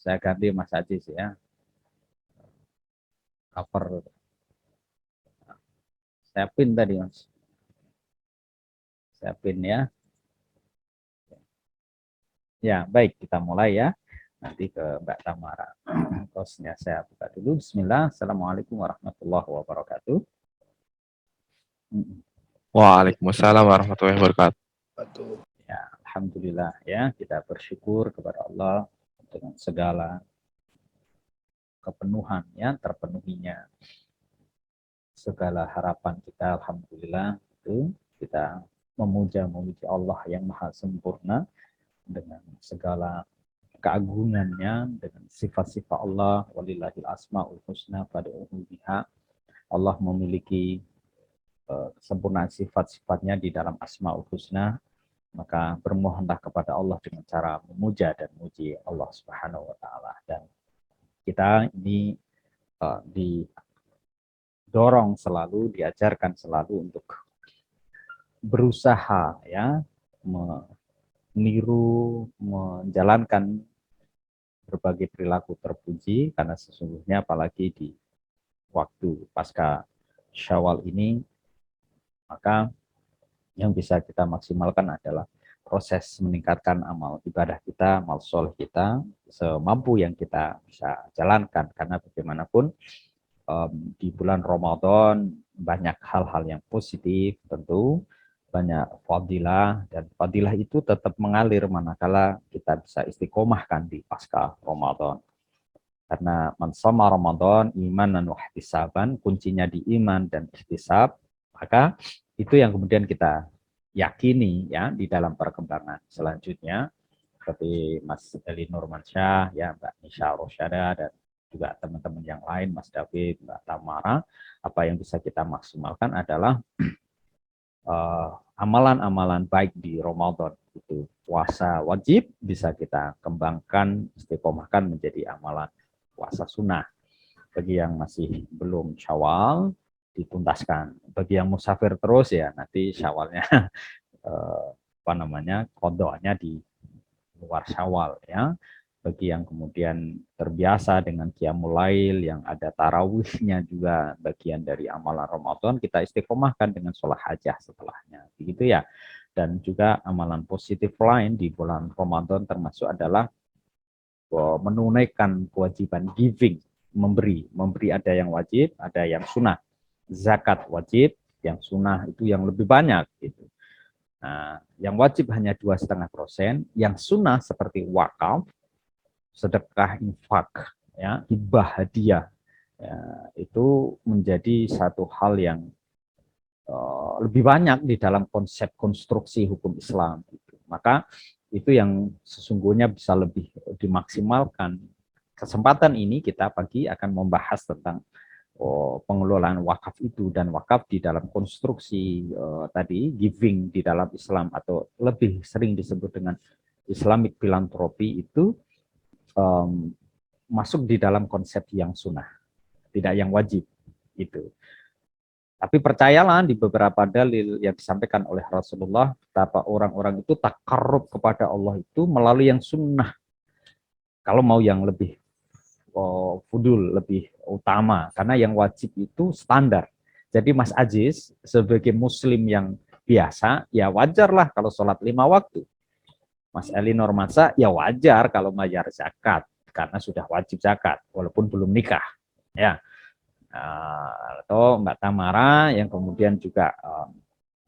saya ganti Mas Ajis ya. Cover. Saya pin tadi Mas. Saya pin ya. Ya, baik, kita mulai ya. Nanti ke Mbak Tamara. Kosnya saya buka dulu. Bismillah. Assalamualaikum warahmatullahi wabarakatuh. Waalaikumsalam warahmatullahi wabarakatuh. Ya, alhamdulillah ya, kita bersyukur kepada Allah dengan segala kepenuhan ya, terpenuhinya segala harapan kita, alhamdulillah itu kita memuji Allah yang maha sempurna dengan segala keagungannya, dengan sifat-sifat Allah, walillahil asmaul husna fad'uhu biha. Allah memiliki kesempurnaan sifat-sifatnya di dalam asmaul husna, maka bermohonlah kepada Allah dengan cara memuja dan memuji Allah Subhanahu wa taala. Dan kita ini didorong selalu, diajarkan selalu untuk berusaha ya meniru, menjalankan berbagai perilaku terpuji, karena sesungguhnya apalagi di waktu pasca Syawal ini, maka yang bisa kita maksimalkan adalah proses meningkatkan amal ibadah kita, amal soleh kita, semampu yang kita bisa jalankan. Karena bagaimanapun di bulan Ramadan banyak hal-hal yang positif, tentu banyak fadilah, dan fadilah itu tetap mengalir manakala kita bisa istiqomahkan di pasca Ramadan. Karena man shoma Ramadan imanan wa ihtisaban, kuncinya di iman dan ihtisab, maka itu yang kemudian kita yakini ya di dalam perkembangan selanjutnya, seperti Mas Eli Nurmansyah, ya Mbak Nisha Rosyada, dan juga teman-teman yang lain, Mas David, Mbak Tamara. Apa yang bisa kita maksimalkan adalah amalan-amalan baik di Ramadan. Itu puasa wajib bisa kita kembangkan, istiqomahkan menjadi amalan puasa sunnah. Bagi yang masih belum Syawal, dituntaskan. Bagi yang musafir terus ya nanti Syawalnya qodoknya di luar Syawal ya. Bagi yang kemudian terbiasa dengan qiyamul lail yang ada tarawihnya juga bagian dari amalan Ramadan, kita istiqomahkan dengan sholat hajah setelahnya, begitu ya. Dan juga amalan positif lain di bulan Ramadan termasuk adalah menunaikan kewajiban giving, memberi ada yang wajib, ada yang sunnah. Zakat wajib, yang sunnah itu yang lebih banyak gitu. Nah, yang wajib hanya 2,5%, yang sunnah seperti wakaf, sedekah, infak, ya, hibah, hadiah, ya, itu menjadi satu hal yang lebih banyak di dalam konsep konstruksi hukum Islam. Gitu. Maka itu yang sesungguhnya bisa lebih dimaksimalkan. Kesempatan ini kita pagi akan membahas tentang pengelolaan wakaf itu, dan wakaf di dalam konstruksi tadi giving di dalam Islam, atau lebih sering disebut dengan Islamic philanthropy, itu masuk di dalam konsep yang sunnah, tidak yang wajib itu. Tapi percayalah, di beberapa dalil yang disampaikan oleh Rasulullah, betapa orang-orang itu takarrub kepada Allah itu melalui yang sunnah. Kalau mau yang lebih fudul, lebih utama, karena yang wajib itu standar. Jadi Mas Aziz sebagai muslim yang biasa, ya wajarlah kalau sholat 5 waktu. Mas Eli Normansa, ya wajar kalau bayar zakat, karena sudah wajib zakat, walaupun belum nikah. Ya, atau Mbak Tamara yang kemudian juga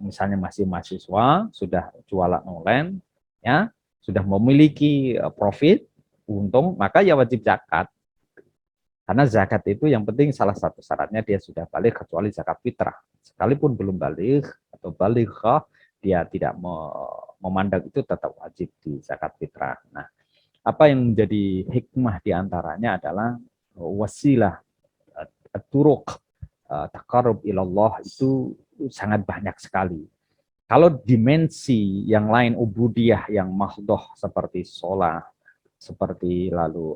misalnya masih mahasiswa, sudah jualan online, ya, sudah memiliki profit, untung, maka ya wajib zakat. Karena zakat itu yang penting salah satu syaratnya dia sudah balik, kecuali zakat fitrah. Sekalipun belum balik atau balighah, dia tidak memandang itu tetap wajib di zakat fitrah. Nah, apa yang menjadi hikmah diantaranya adalah wasilah, turuk, taqarrub ilallah itu sangat banyak sekali. Kalau dimensi yang lain, ubudiyah yang mahdoh seperti sholat, seperti lalu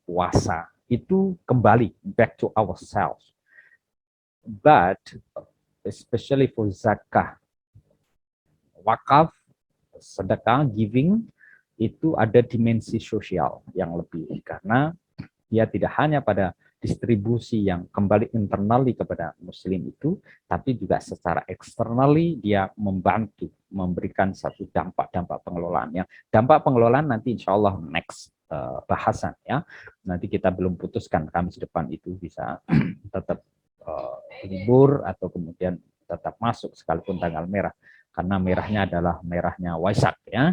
puasa, itu kembali back to ourselves. But especially for zakah, wakaf, sedekah, giving, itu ada dimensi sosial yang lebih, karena dia tidak hanya pada distribusi yang kembali internali kepada muslim itu, tapi juga secara eksternali dia membantu memberikan satu dampak-dampak pengelolaan. Dampak pengelolaan nanti insya Allah next bahasan ya. Nanti kita belum putuskan Kamis depan itu bisa tetap libur atau kemudian tetap masuk sekalipun tanggal merah, karena merahnya adalah merahnya Waisak ya.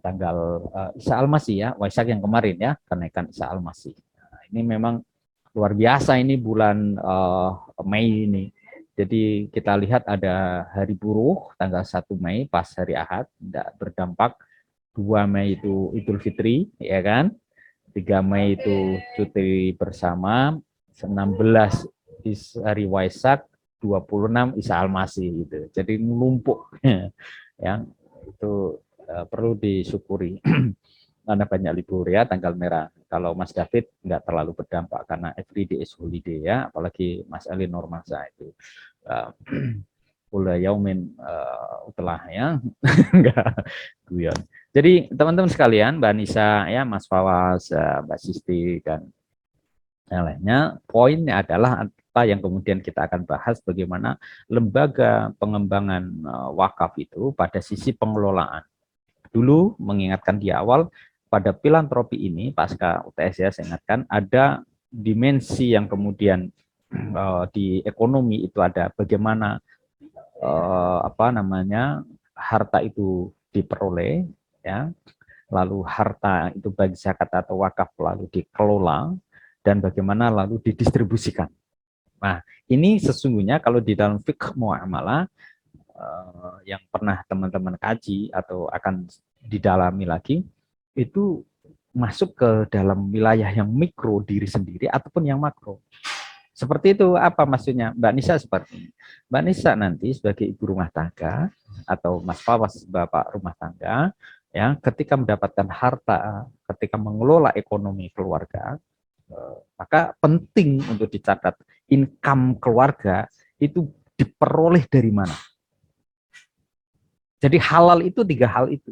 Tanggal Isa Al-Masih ya, Waisak yang kemarin ya, kenaikan Isa Al-Masih. Ini memang luar biasa ini bulan Mei ini. Jadi kita lihat ada hari buruh tanggal 1 Mei pas hari Ahad, tidak berdampak. 2 Mei itu Idul Fitri, ya kan? 3 Mei itu cuti bersama, 16 hari Waisak, 26 Isa Al-Masih gitu. Jadi menumpuk ya. Itu perlu disyukuri. Karena banyak libur ya tanggal merah. Kalau Mas David nggak terlalu berdampak karena everyday is holiday ya, apalagi Mas Ali Normasa itu ulah yaumin utelah ya, enggak guyon. Jadi teman-teman sekalian, Mbak Nisa ya, Mas Fawas, Mbak Sisti dan yang lainnya, poinnya adalah apa yang kemudian kita akan bahas, bagaimana lembaga pengembangan wakaf itu pada sisi pengelolaan. Dulu mengingatkan di awal, pada filantropi ini pasca UTS ya, saya ingatkan ada dimensi yang kemudian di ekonomi itu ada bagaimana harta itu diperoleh ya, lalu harta itu baik zakat atau wakaf lalu dikelola dan bagaimana lalu didistribusikan. Nah, ini sesungguhnya kalau di dalam fikih muamalah yang pernah teman-teman kaji atau akan didalami lagi, itu masuk ke dalam wilayah yang mikro diri sendiri ataupun yang makro. Seperti itu, apa maksudnya Mbak Nisa seperti ini. Mbak Nisa nanti sebagai ibu rumah tangga atau Mas Fawas bapak rumah tangga, ya, ketika mendapatkan harta, ketika mengelola ekonomi keluarga, maka penting untuk dicatat income keluarga itu diperoleh dari mana. Jadi halal itu 3 hal itu.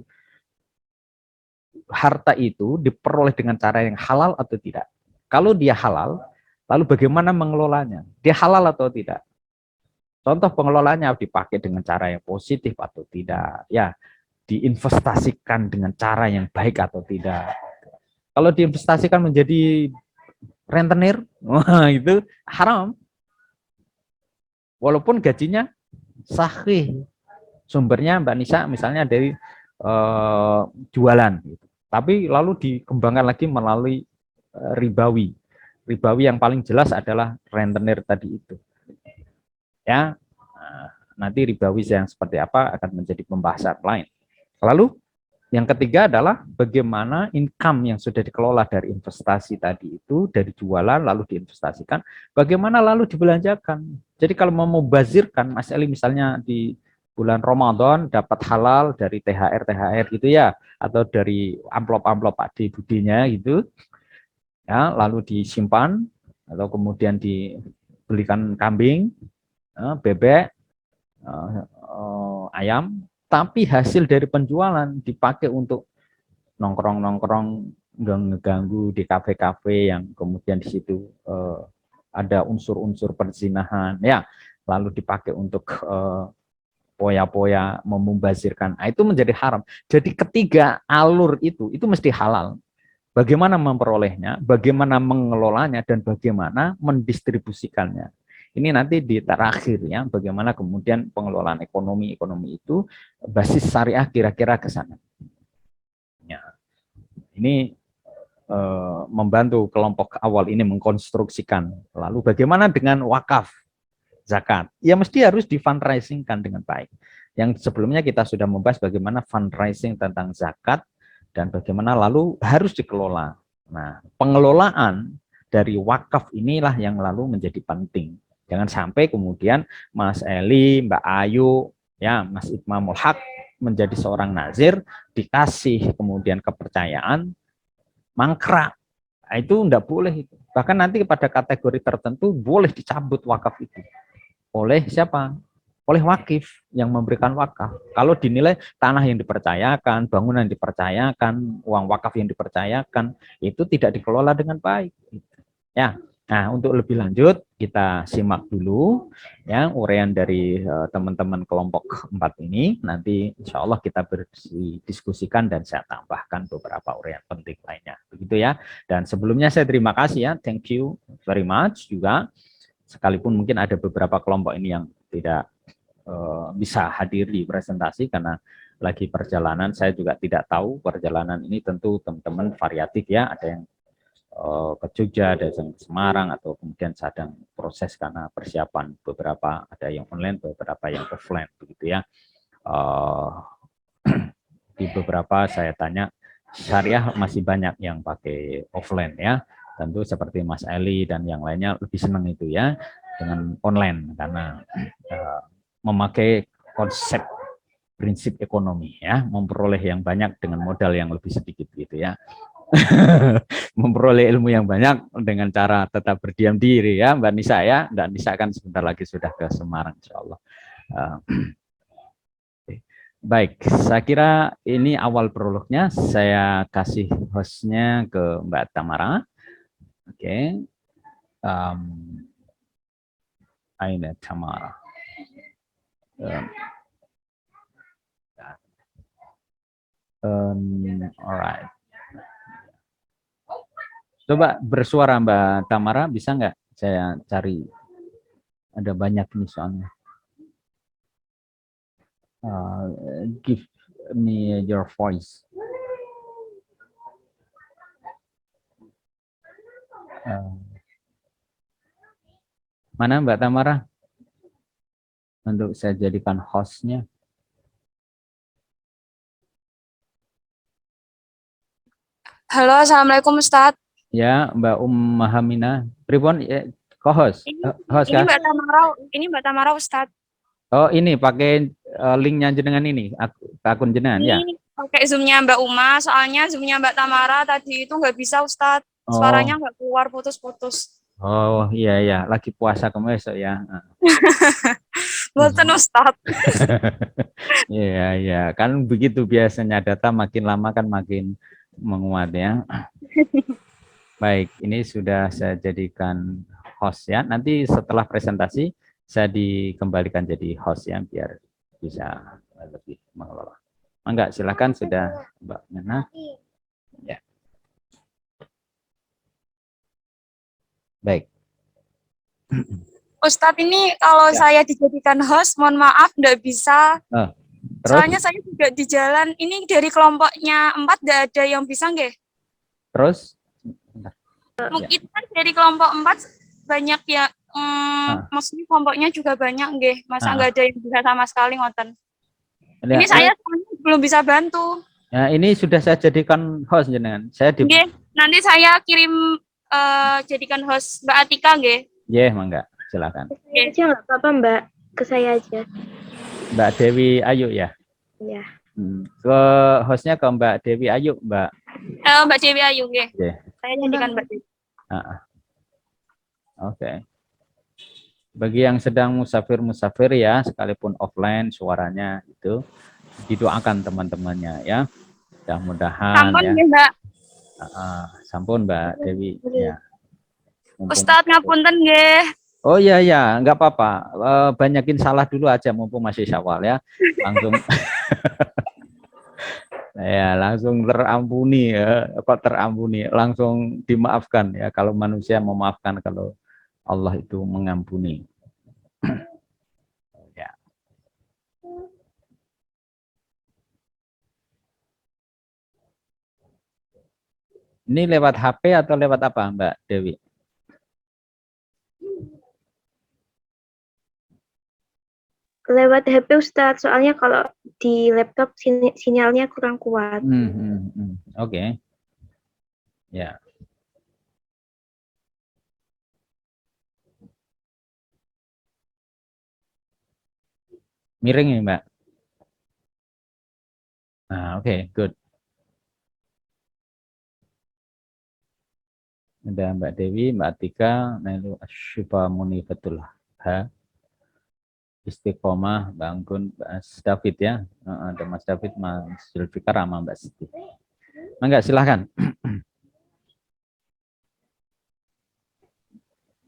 Harta itu diperoleh dengan cara yang halal atau tidak. Kalau dia halal, lalu bagaimana mengelolanya? Dia halal atau tidak? Contoh pengelolaannya dipakai dengan cara yang positif atau tidak? Ya, diinvestasikan dengan cara yang baik atau tidak? Kalau diinvestasikan menjadi rentenir, wah itu haram. Walaupun gajinya sahih. Sumbernya Mbak Nisa misalnya dari jualan, gitu. Tapi lalu dikembangkan lagi melalui ribawi. Ribawi yang paling jelas adalah rentenir tadi itu. Ya, nanti ribawi yang seperti apa akan menjadi pembahasan lain. Lalu yang ketiga adalah bagaimana income yang sudah dikelola dari investasi tadi itu, dari jualan lalu diinvestasikan, bagaimana lalu dibelanjakan. Jadi kalau mau membazirkan, Mas Eli misalnya di bulan Ramadan dapat halal dari THR gitu ya, atau dari amplop-amplop Pak Budinya gitu, ya, lalu disimpan atau kemudian dibelikan kambing, bebek, ayam, tapi hasil dari penjualan dipakai untuk nongkrong-nongkrong, ngeganggu di kafe-kafe yang kemudian di situ ada unsur-unsur perzinahan, ya, lalu dipakai untuk poya-poya membazirkan, itu menjadi haram. Jadi ketiga alur itu mesti halal. Bagaimana memperolehnya, bagaimana mengelolanya, dan bagaimana mendistribusikannya. Ini nanti di terakhir ya, bagaimana kemudian pengelolaan ekonomi itu basis syariah kira-kira ke sana. Ya. Ini membantu kelompok awal ini mengkonstruksikan. Lalu bagaimana dengan wakaf? Zakat, ya mesti harus di-fundraisingkan dengan baik. Yang sebelumnya kita sudah membahas bagaimana fundraising tentang zakat dan bagaimana lalu harus dikelola. Nah, pengelolaan dari wakaf inilah yang lalu menjadi penting. Jangan sampai kemudian Mas Eli, Mbak Ayu, ya Mas Itmamul Haq menjadi seorang nazir, dikasih kemudian kepercayaan, mangkrak. Nah, itu enggak boleh itu. Bahkan nanti pada kategori tertentu boleh dicabut wakaf itu. Oleh siapa? oleh wakif yang memberikan wakaf. Kalau dinilai tanah yang dipercayakan, bangunan yang dipercayakan, uang wakaf yang dipercayakan, itu tidak dikelola dengan baik. Ya, nah untuk lebih lanjut kita simak dulu ya uraian dari teman-teman kelompok 4 ini. Nanti insya Allah kita berdiskusikan dan saya tambahkan beberapa uraian penting lainnya. Begitu ya. Dan sebelumnya saya terima kasih ya, thank you very much juga. Sekalipun mungkin ada beberapa kelompok ini yang tidak bisa hadir di presentasi karena lagi perjalanan. Saya juga tidak tahu perjalanan ini, tentu teman-teman variatif ya, ada yang ke Jogja, ada yang ke Semarang, atau kemudian sedang proses karena persiapan, beberapa ada yang online, beberapa yang offline begitu ya. Di beberapa saya tanya syariah masih banyak yang pakai offline ya, tentu seperti Mas Eli dan yang lainnya lebih senang itu ya dengan online karena memakai konsep prinsip ekonomi ya, memperoleh yang banyak dengan modal yang lebih sedikit gitu ya. Memperoleh ilmu yang banyak dengan cara tetap berdiam diri ya Mbak Nisa ya. Mbak Nisa kan sebentar lagi sudah ke Semarang insya Allah. Baik, saya kira ini awal prolognya. Saya kasih hostnya ke Mbak Tamara. Oke. Aina Tamara. Alright. Coba bersuara Mbak Tamara, bisa nggak? Saya cari. Ada banyak nih soalnya. Give me your voice. Mana Mbak Tamara? Untuk saya jadikan hostnya. Halo, Assalamualaikum Ustadz. Ya, Mbak Hamina. Pribon, ya, co-host. Host Ini kah? Mbak Tamara Ustadz. Oh, ini pakai linknya jenengan ini, akun jenengan ya. Ini pakai Zoom-nya Mbak Uma, soalnya Zoom-nya Mbak Tamara tadi itu nggak bisa Ustadz. Suaranya Oh, nggak keluar, putus-putus. oh iya ya, lagi puasa kamu besok ya. Boten Ustadz. Iya ya, kan begitu biasanya data makin lama kan makin menguat ya. Baik, ini sudah saya jadikan host ya. Nanti setelah presentasi saya dikembalikan jadi host ya biar bisa lebih mengelola. Enggak, silakan sudah Mbak Nana. Ya. Baik. Ustadz ini kalau Ya. saya dijadikan host, mohon maaf nggak bisa. Terus? Soalnya saya juga di jalan. Ini dari kelompoknya 4 nggak ada yang bisa nggak? Terus? Mungkin kan dari kelompok 4 banyak ya. Maksudnya kelompoknya juga banyak nggih. Masa nggak ada yang bisa sama sekali ngoten. Ini saya belum bisa bantu. Nah, ini sudah saya jadikan host jenengan. Saya nanti saya kirim jadikan host Mbak Atika nggih. Nggih, mangga. Silakan. Saya aja nggak apa-apa Mbak, ke saya aja. Mbak Dewi Ayu ya? Iya. Ke hostnya ke Mbak Dewi Ayu, Mbak. Mbak Dewi Ayu nggih. Yeah. Saya jadikan Mbak Dewi. Oke. Bagi yang sedang musafir ya, sekalipun offline suaranya itu didoakan teman-temannya ya. Mudah-mudahan sampun, ya. Mbak. Sampun Mbak Dewi ya. Ustadz ngapunten nggih. Oh iya ya, nggak apa-apa. Banyakin salah dulu aja mumpung masih Syawal ya. Langsung ya, langsung terampuni ya. Kok terampuni? Langsung dimaafkan ya. Kalau manusia memaafkan, kalau Allah itu mengampuni. Ya. Ini lewat HP atau lewat apa, Mbak Dewi? Lewat HP Ustadz, soalnya kalau di laptop sinyalnya kurang kuat. Oke. Ya. Miring ya, Mbak? Oke, good. Ada Mbak Dewi, Mbak Atika, Nailu Asyifa Munifatullah. Istiqomah, Mbak Anggun, Mas David ya. Ada Mas David, Mas Zulfikar, sama Mbak Siti. Enggak, silahkan.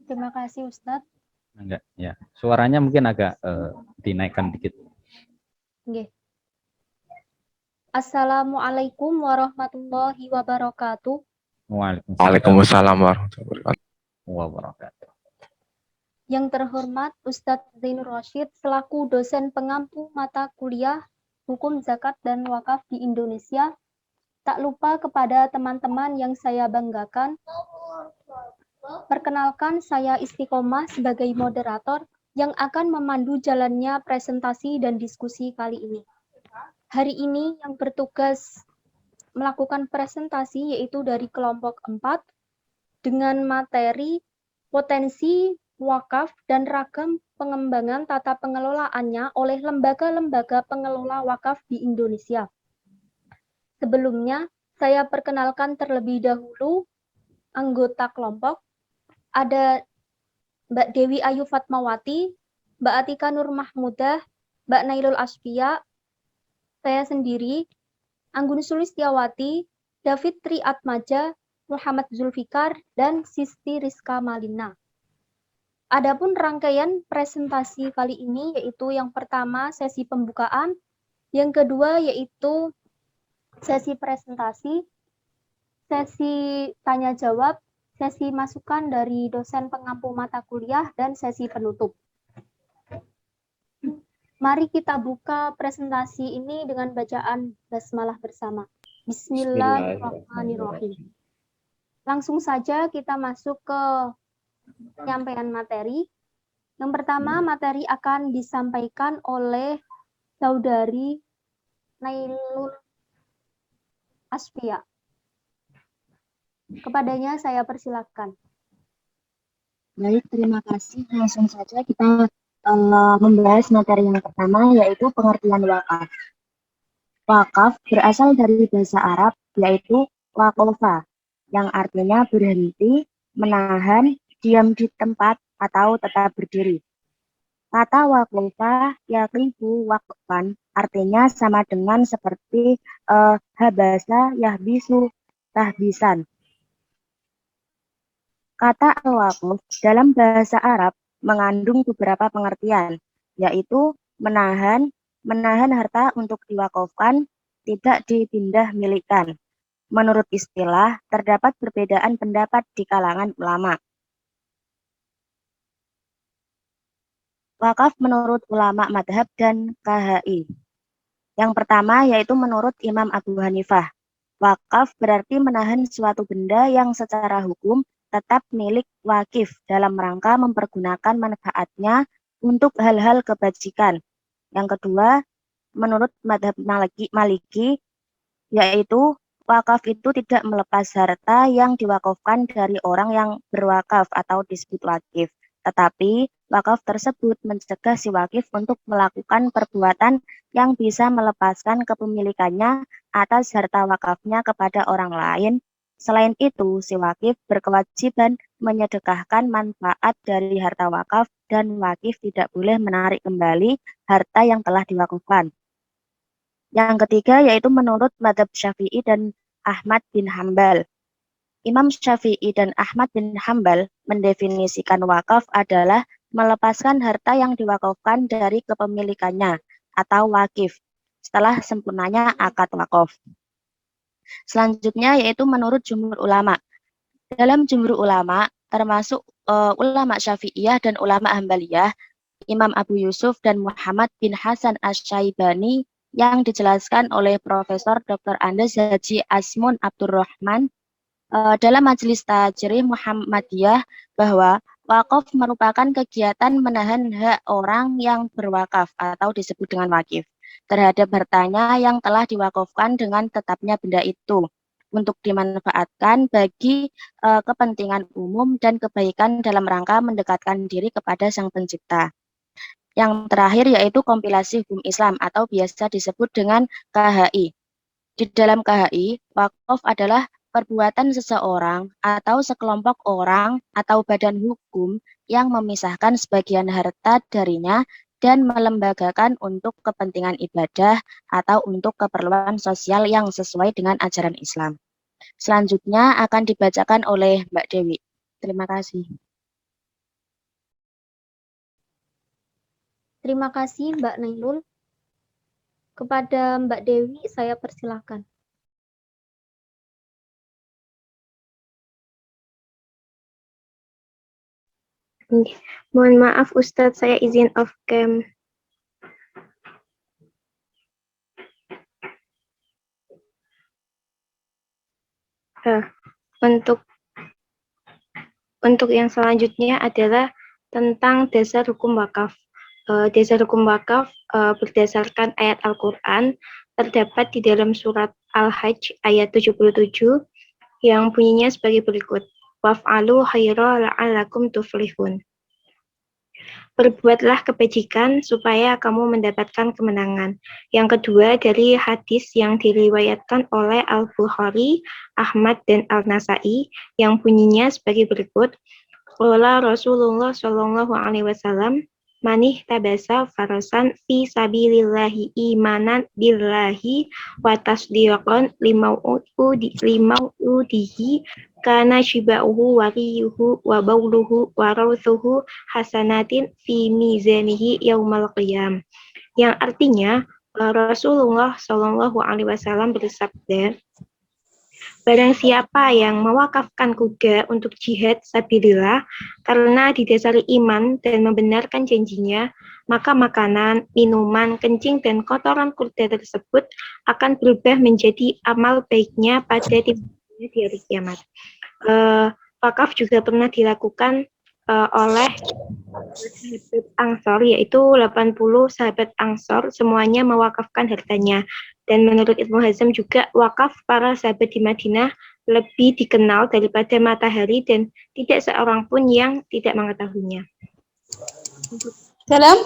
Terima kasih Ustadz. Enggak, ya. Suaranya mungkin agak dinaikkan dikit. Nggih. Assalamualaikum warahmatullahi wabarakatuh. Waalaikumsalam warahmatullahi wabarakatuh. Yang terhormat Ustadz Zainur Rasyid selaku dosen pengampu mata kuliah Hukum Zakat dan Wakaf di Indonesia. Tak lupa kepada teman-teman yang saya banggakan. Perkenalkan, saya Istiqomah sebagai moderator yang akan memandu jalannya presentasi dan diskusi kali ini. Hari ini yang bertugas melakukan presentasi yaitu dari kelompok 4 dengan materi potensi wakaf dan ragam pengembangan tata pengelolaannya oleh lembaga-lembaga pengelola wakaf di Indonesia. Sebelumnya, saya perkenalkan terlebih dahulu anggota kelompok. Ada Mbak Dewi Ayu Fatmawati, Mbak Atika Nur Mahmudah, Mbak Nailul Asfia, saya sendiri, Anggun Sulistiawati, David Tri Atmaja, Muhammad Zulfikar, dan Sisti Rizka Malina. Adapun rangkaian presentasi kali ini yaitu yang pertama sesi pembukaan, yang kedua yaitu sesi presentasi, sesi tanya jawab, sesi masukan dari dosen pengampu mata kuliah, dan sesi penutup. Mari kita buka presentasi ini dengan bacaan basmalah bersama. Bismillahirrahmanirrahim. Langsung saja kita masuk ke penyampaian materi. Yang pertama, materi akan disampaikan oleh Saudari Nailul Asfia. Kepadanya saya persilakan. Baik, terima kasih. Langsung saja kita membahas materi yang pertama, yaitu pengertian wakaf. Wakaf berasal dari bahasa Arab, yaitu waqafa, yang artinya berhenti, menahan, diam di tempat, atau tetap berdiri. Kata waqafa yaqifu waqfan artinya sama dengan seperti habasa yahbisu tahbisan. Kata al-waqf dalam bahasa Arab mengandung beberapa pengertian, yaitu menahan harta untuk diwakafkan, tidak dipindah milikkan. Menurut istilah, terdapat perbedaan pendapat di kalangan ulama. Wakaf menurut ulama madhab dan KHI. Yang pertama yaitu menurut Imam Abu Hanifah. Wakaf berarti menahan suatu benda yang secara hukum tetap milik wakif dalam rangka mempergunakan manfaatnya untuk hal-hal kebajikan. Yang kedua, menurut madhab Maliki, yaitu wakaf itu tidak melepas harta yang diwakafkan dari orang yang berwakaf atau disebut wakif. Tetapi wakaf tersebut mencegah si wakif untuk melakukan perbuatan yang bisa melepaskan kepemilikannya atas harta wakafnya kepada orang lain. Selain itu, si wakif berkewajiban menyedekahkan manfaat dari harta wakaf dan wakif tidak boleh menarik kembali harta yang telah diwakafkan. Yang ketiga yaitu menurut madhab Syafi'i dan Ahmad bin Hambal. Imam Syafi'i dan Ahmad bin Hambal mendefinisikan wakaf adalah melepaskan harta yang diwakafkan dari kepemilikannya atau wakif setelah sempurnanya akad wakaf. Selanjutnya yaitu menurut jumhur ulama. Dalam jumhur ulama termasuk ulama Syafi'iyah dan ulama Hambaliyah, Imam Abu Yusuf dan Muhammad bin Hasan Asy-Syaibani yang dijelaskan oleh Profesor Dr. Andes Haji Asmun Abdurrahman dalam majelis tajrih Muhammadiyah bahwa wakaf merupakan kegiatan menahan hak orang yang berwakaf atau disebut dengan wakif terhadap hartanya yang telah diwakafkan dengan tetapnya benda itu untuk dimanfaatkan bagi kepentingan umum dan kebaikan dalam rangka mendekatkan diri kepada Sang Pencipta. Yang terakhir yaitu kompilasi hukum Islam atau biasa disebut dengan KHI. Di dalam KHI, wakaf adalah perbuatan seseorang atau sekelompok orang atau badan hukum yang memisahkan sebagian harta darinya dan melembagakan untuk kepentingan ibadah atau untuk keperluan sosial yang sesuai dengan ajaran Islam. Selanjutnya akan dibacakan oleh Mbak Dewi. Terima kasih. Terima kasih Mbak Nailul. Kepada Mbak Dewi, saya persilakan. Mohon maaf Ustadz, saya izin off cam. Untuk yang selanjutnya adalah tentang dasar hukum wakaf. Dasar hukum wakaf berdasarkan ayat Al-Quran terdapat di dalam surat Al-Hajj ayat 77 yang bunyinya sebagai berikut. Waf'alu khaira la'alakum tuflihun. Berbuatlah kebajikan supaya kamu mendapatkan kemenangan. Yang kedua dari hadis yang diriwayatkan oleh Al-Bukhari, Ahmad, dan Al-Nasai yang bunyinya sebagai berikut. Qala Rasulullah Shallallahu Alaihi Wasallam, manih tabasa farasan fi sabilillahi imanan billahi wa tasdiqan limaudihi kana shibauhu wariyuhu wa bauluhu wa rawthuhu hasanatin fi mizanihi yaumal qiyam. Yang artinya Rasulullah Shallallahu Alaihi Wasallam bersabda, barang siapa yang mewakafkan kuda untuk jihad sabilillah karena didasari iman dan membenarkan janjinya, maka makanan, minuman, kencing, dan kotoran kuda tersebut akan berubah menjadi amal baiknya pada di hari kiamat. Wakaf juga pernah dilakukan oleh sahabat Ansor, yaitu 80 sahabat Ansor, semuanya mewakafkan hartanya. Dan menurut Ibnu Hazm juga wakaf para sahabat di Madinah lebih dikenal daripada matahari dan tidak seorang pun yang tidak mengetahuinya. Dalam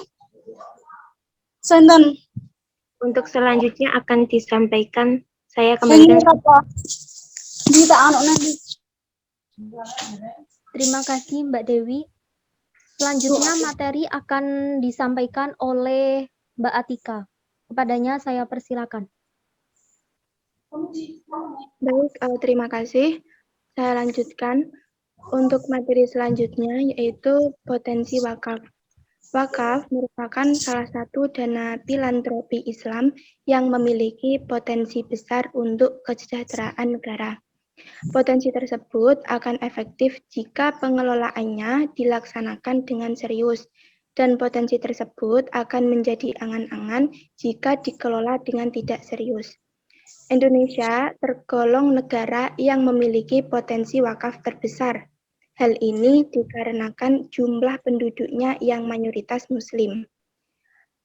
Senden. Untuk selanjutnya akan disampaikan, saya kembalikan. Terima kasih Mbak Dewi. Selanjutnya materi akan disampaikan oleh Mbak Atika. Kepadanya saya persilakan. Baik, terima kasih. Saya lanjutkan untuk materi selanjutnya, yaitu potensi wakaf. Wakaf merupakan salah satu dana filantropi Islam yang memiliki potensi besar untuk kesejahteraan negara. Potensi tersebut akan efektif jika pengelolaannya dilaksanakan dengan serius, dan potensi tersebut akan menjadi angan-angan jika dikelola dengan tidak serius. Indonesia tergolong negara yang memiliki potensi wakaf terbesar. Hal ini dikarenakan jumlah penduduknya yang mayoritas Muslim.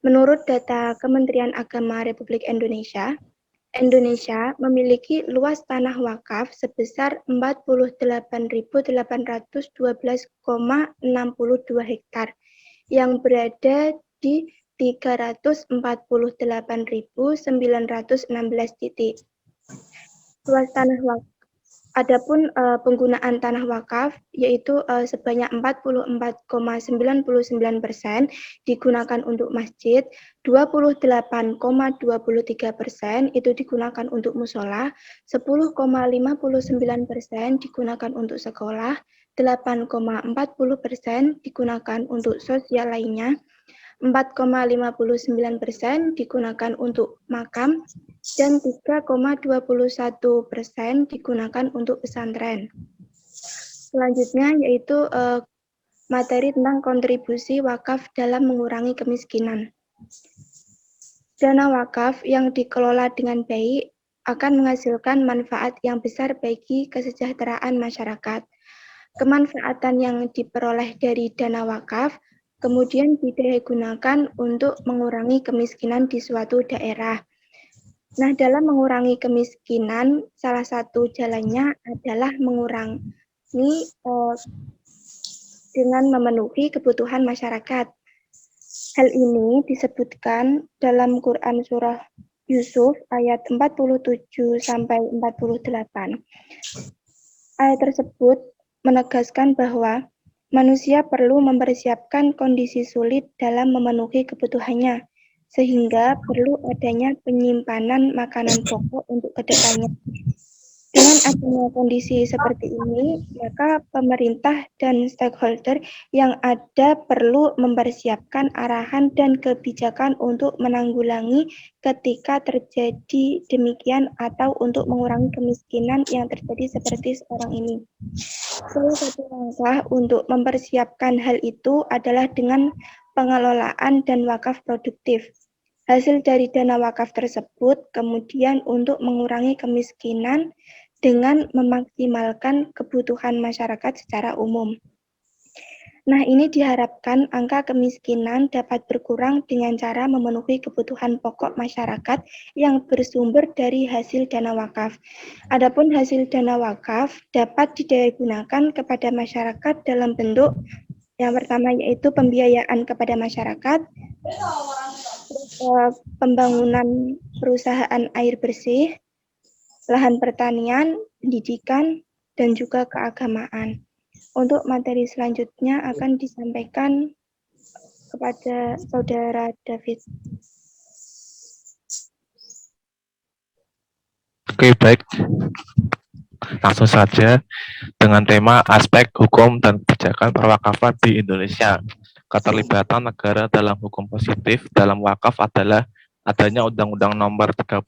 Menurut data Kementerian Agama Republik Indonesia, Indonesia memiliki luas tanah wakaf sebesar 48.812,62 hektar yang berada di 348.916 titik. Luas tanah wakaf. Adapun penggunaan tanah wakaf yaitu sebanyak 44,99% digunakan untuk masjid, 28,23% itu digunakan untuk musola, 10,59% digunakan untuk sekolah, 8,40% digunakan untuk sosial lainnya, 4,59% digunakan untuk makam, dan 3,21% digunakan untuk pesantren. Selanjutnya yaitu materi tentang kontribusi wakaf dalam mengurangi kemiskinan. Dana wakaf yang dikelola dengan baik akan menghasilkan manfaat yang besar bagi kesejahteraan masyarakat. Kemanfaatan yang diperoleh dari dana wakaf kemudian digunakan untuk mengurangi kemiskinan di suatu daerah. Nah, dalam mengurangi kemiskinan, salah satu jalannya adalah mengurangi dengan memenuhi kebutuhan masyarakat. Hal ini disebutkan dalam Quran Surah Yusuf ayat 47-48. Ayat tersebut menegaskan bahwa manusia perlu mempersiapkan kondisi sulit dalam memenuhi kebutuhannya, sehingga perlu adanya penyimpanan makanan pokok untuk kedepannya. Dengan adanya kondisi seperti ini, maka pemerintah dan stakeholder yang ada perlu mempersiapkan arahan dan kebijakan untuk menanggulangi ketika terjadi demikian atau untuk mengurangi kemiskinan yang terjadi seperti sekarang ini. Salah satu langkah untuk mempersiapkan hal itu adalah dengan pengelolaan dan wakaf produktif. Hasil dari dana wakaf tersebut kemudian untuk mengurangi kemiskinan dengan memaksimalkan kebutuhan masyarakat secara umum. Nah, ini diharapkan angka kemiskinan dapat berkurang dengan cara memenuhi kebutuhan pokok masyarakat yang bersumber dari hasil dana wakaf. Adapun hasil dana wakaf dapat digunakan kepada masyarakat dalam bentuk yang pertama yaitu pembiayaan kepada masyarakat, pembangunan perusahaan air bersih, lahan pertanian, pendidikan, dan juga keagamaan. Untuk materi selanjutnya akan disampaikan kepada Saudara David. Oke, baik. Langsung saja dengan tema aspek hukum dan kebijakan perwakafan di Indonesia. Keterlibatan negara dalam hukum positif dalam wakaf adalah adanya Undang-Undang Nomor 38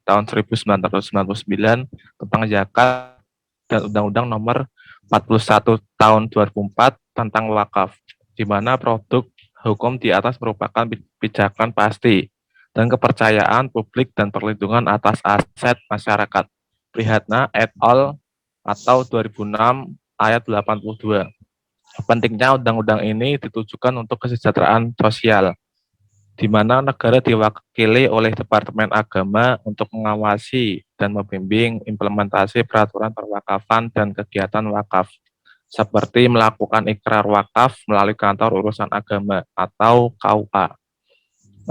Tahun 1999 tentang zakat dan Undang-Undang Nomor 41 Tahun 2004 tentang wakaf, di mana produk hukum di atas merupakan pijakan pasti dan kepercayaan publik dan perlindungan atas aset masyarakat. Prihatna et al. Atau 2006 ayat 82. Pentingnya undang-undang ini ditujukan untuk kesejahteraan sosial, di mana negara diwakili oleh Departemen Agama untuk mengawasi dan membimbing implementasi peraturan perwakafan dan kegiatan wakaf, seperti melakukan ikrar wakaf melalui kantor urusan agama atau KUA,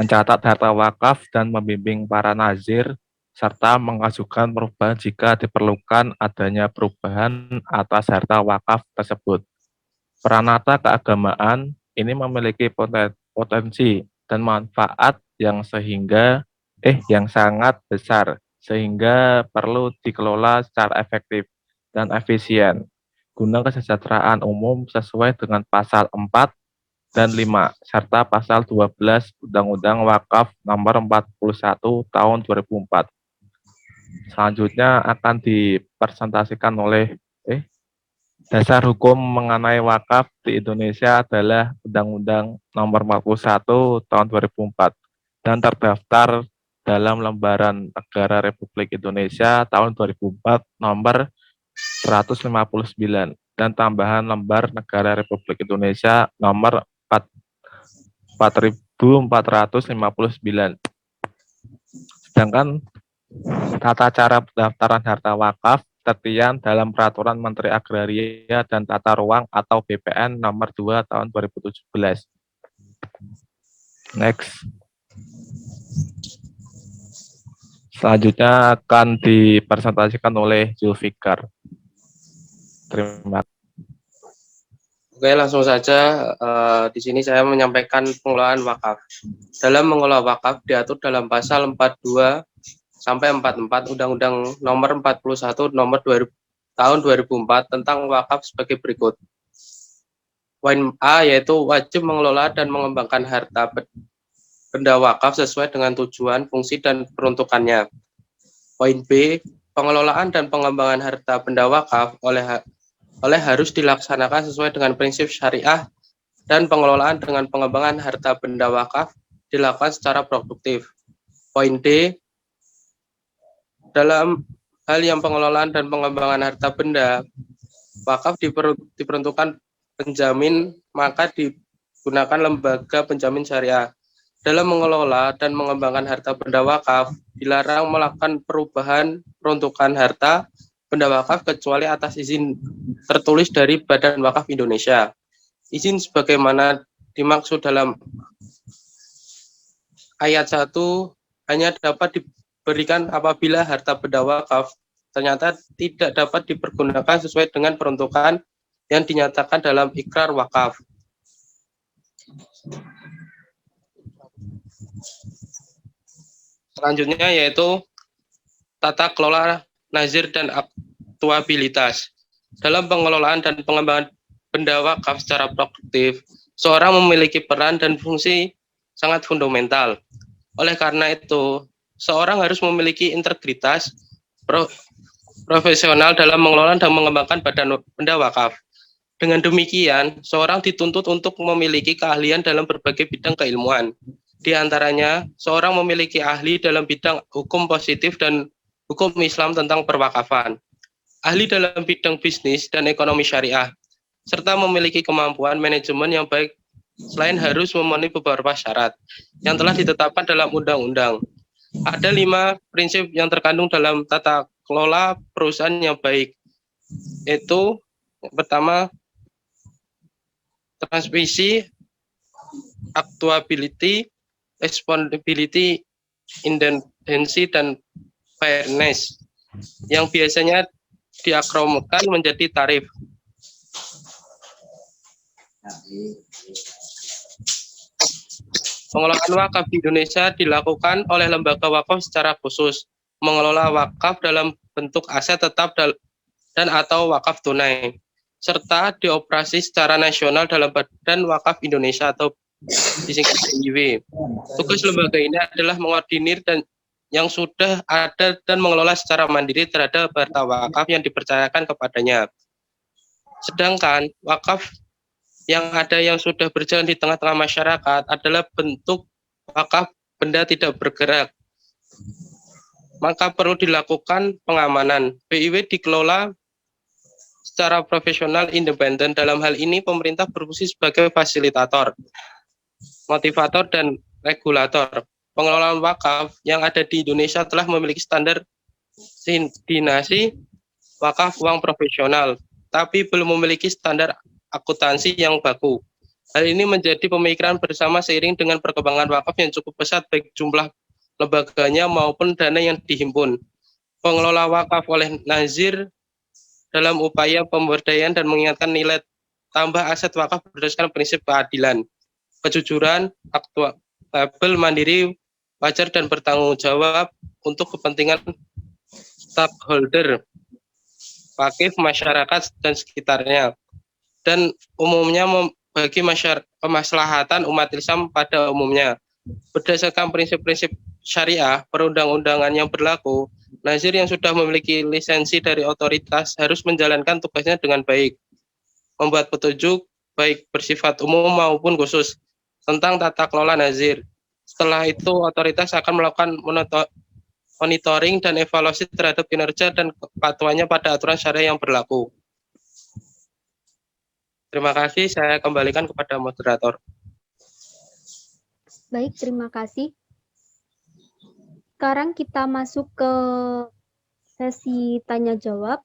mencatat harta wakaf dan membimbing para nazir, serta mengajukan perubahan jika diperlukan adanya perubahan atas harta wakaf tersebut. Peranata keagamaan ini memiliki potensi dan manfaat yang sangat besar, sehingga perlu dikelola secara efektif dan efisien guna kesejahteraan umum sesuai dengan pasal 4 dan 5 serta pasal 12 Undang-Undang Wakaf Nomor 41 Tahun 2004. Selanjutnya akan dipresentasikan oleh dasar hukum mengenai wakaf di Indonesia adalah Undang-Undang Nomor 41 Tahun 2004 dan terdaftar dalam Lembaran Negara Republik Indonesia tahun 2004 nomor 159 dan tambahan Lembar Negara Republik Indonesia nomor 4459. Sedangkan tata cara pendaftaran harta wakaf tertian dalam Peraturan Menteri Agraria dan Tata Ruang atau BPN nomor 2 tahun 2017. Next. Selanjutnya akan dipresentasikan oleh Zulfikar. Terima kasih. Oke, langsung saja. Di sini saya menyampaikan pengelolaan wakaf. Dalam mengelola wakaf diatur dalam pasal 42 sampai 44 Undang-Undang Nomor 41 Nomor 2000 Tahun 2004 tentang wakaf sebagai berikut. Poin A yaitu wajib mengelola dan mengembangkan harta benda wakaf sesuai dengan tujuan, fungsi, dan peruntukannya. Poin B, pengelolaan dan pengembangan harta benda wakaf oleh harus dilaksanakan sesuai dengan prinsip syariah dan pengelolaan dengan pengembangan harta benda wakaf dilakukan secara produktif. Poin D, dalam hal yang pengelolaan dan pengembangan harta benda wakaf diperuntukkan penjamin, maka digunakan lembaga penjamin syariah. Dalam mengelola dan mengembangkan harta benda wakaf, dilarang melakukan perubahan peruntukan harta benda wakaf kecuali atas izin tertulis dari Badan Wakaf Indonesia. Izin sebagaimana dimaksud dalam ayat 1 hanya dapat diberikan apabila harta benda wakaf ternyata tidak dapat dipergunakan sesuai dengan peruntukan yang dinyatakan dalam ikrar wakaf. Selanjutnya yaitu tata kelola nazir dan aktuabilitas. Dalam pengelolaan dan pengembangan benda wakaf secara produktif, seorang memiliki peran dan fungsi sangat fundamental. Oleh karena itu, seorang harus memiliki integritas profesional dalam mengelola dan mengembangkan benda wakaf. Dengan demikian, seorang dituntut untuk memiliki keahlian dalam berbagai bidang keilmuan. Di antaranya, seorang memiliki ahli dalam bidang hukum positif dan hukum Islam tentang perwakafan, ahli dalam bidang bisnis dan ekonomi syariah, serta memiliki kemampuan manajemen yang baik selain harus memenuhi beberapa syarat yang telah ditetapkan dalam undang-undang. Ada 5 prinsip yang terkandung dalam tata kelola perusahaan yang baik, yaitu yang pertama, transmisi, actuability, responsibility, independensi, dan fairness, yang biasanya diakromkan menjadi tarif. Pengelolaan wakaf di Indonesia dilakukan oleh lembaga wakaf secara khusus, mengelola wakaf dalam bentuk aset tetap dan atau wakaf tunai, serta dioperasi secara nasional dalam Badan Wakaf Indonesia atau disingkat BIW. Tugas lembaga ini adalah mengordinir dan yang sudah ada dan mengelola secara mandiri terhadap harta wakaf yang dipercayakan kepadanya. Sedangkan wakaf yang ada yang sudah berjalan di tengah-tengah masyarakat adalah bentuk wakaf benda tidak bergerak. Maka perlu dilakukan pengamanan. BIW dikelola secara profesional independen. Dalam hal ini pemerintah berfungsi sebagai fasilitator, motivator, dan regulator. Pengelolaan wakaf yang ada di Indonesia telah memiliki standar sindiasi wakaf uang profesional, tapi belum memiliki standar akuntansi yang baku. Hal ini menjadi pemikiran bersama seiring dengan perkembangan wakaf yang cukup pesat baik jumlah lembaganya maupun dana yang dihimpun. Pengelola wakaf oleh nazir dalam upaya pemberdayaan dan mengingatkan nilai tambah aset wakaf berdasarkan prinsip keadilan, kejujuran, akuntabel, mandiri, wajar, dan bertanggung jawab untuk kepentingan stakeholder, wakif, masyarakat, dan sekitarnya, dan umumnya bagi kemaslahatan umat Islam pada umumnya. Berdasarkan prinsip-prinsip syariah perundang-undangan yang berlaku, nazir yang sudah memiliki lisensi dari otoritas harus menjalankan tugasnya dengan baik, membuat petunjuk baik bersifat umum maupun khusus tentang tata kelola nazir. Setelah itu, otoritas akan melakukan monitoring dan evaluasi terhadap kinerja dan kepatuhannya pada aturan syariah yang berlaku. Terima kasih, saya kembalikan kepada moderator. Baik, terima kasih. Sekarang kita masuk ke sesi tanya-jawab.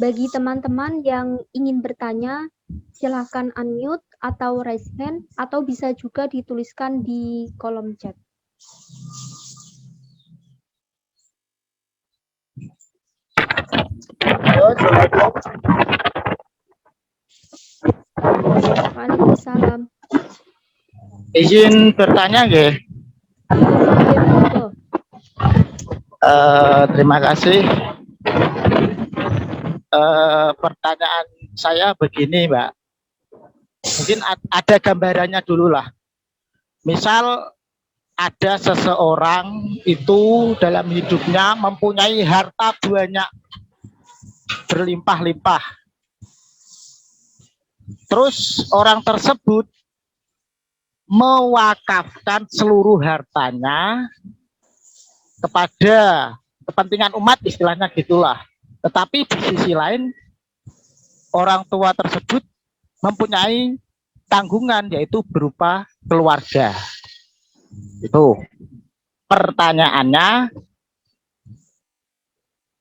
Bagi teman-teman yang ingin bertanya, silahkan unmute atau raise hand, atau bisa juga dituliskan di kolom chat. Waalaikumsalam. Izin bertanya, nggih. Terima kasih. Pertanyaan saya begini, Mbak. Mungkin ada gambarannya dulu lah. Misal ada seseorang itu dalam hidupnya mempunyai harta banyak, berlimpah-limpah. Terus orang tersebut mewakafkan seluruh hartanya kepada kepentingan umat, istilahnya gitulah. Tetapi di sisi lain, orang tua tersebut mempunyai tanggungan, yaitu berupa keluarga. Itu pertanyaannya,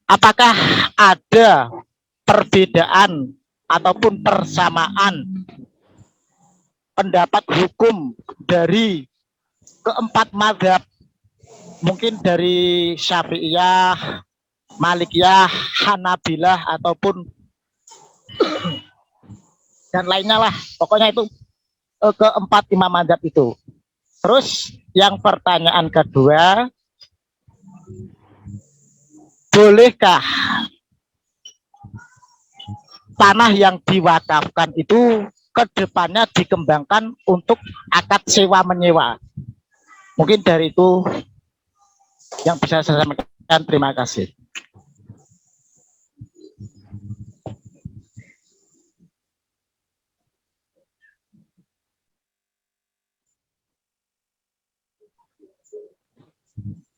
apakah ada perbedaan ataupun persamaan pendapat hukum dari keempat mazhab, mungkin dari Syafi'iyah, Malikiyah, Hanabilah, ataupun dan lainnya lah. Pokoknya itu keempat imam madzhab itu. Terus yang pertanyaan kedua, bolehkah tanah yang diwakafkan itu ke depannya dikembangkan untuk akad sewa menyewa? Mungkin dari itu yang bisa saya sampaikan. Terima kasih.